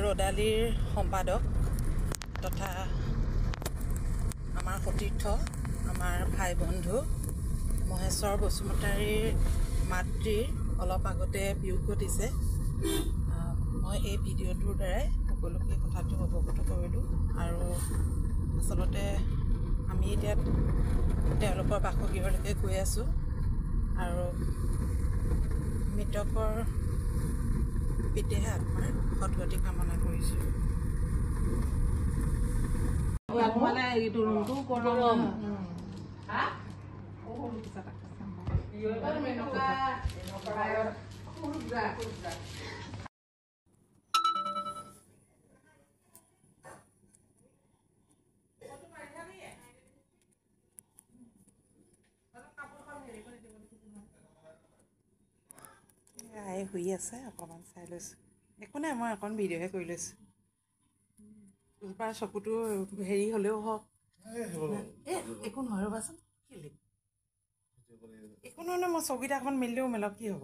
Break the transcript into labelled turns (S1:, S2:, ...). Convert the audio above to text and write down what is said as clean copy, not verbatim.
S1: ৰদালিৰ সম্পাদক তথা আমাৰ সতীৰ্থ আমাৰ ভাই বন্ধু মহেশ্বৰ বসুমতাৰীৰ মাতৃৰ অলপ আগতে বিয়োগ ঘটিছে। মই এই ভিডিঅ'টোৰ দ্বাৰাই সকলোকে কথাটো অৱগত কৰিলোঁ আৰু আচলতে আমি এতিয়া তেওঁলোকৰ বাসগৃহলৈকে গৈ আছোঁ আৰু মৃতকৰ পিতৃয়ে আত্মাৰ সদ্গতি কামনা কৰিছোঁ।
S2: মানে এইটো ৰুমটো গৰম
S1: আই শুই আছে, অকণমান চাই লৈছোঁ। একো নাই, মই অকণ ভিডিঅ'হে কৰি লৈছোঁ। চকুটো হেৰি হ'লেও হওক, একো নহয় ৰ'বাচোন, কেলে একো নহয়, মই চকুকেইটা অকণমান মেলিলেও মেলক, কি হ'ব।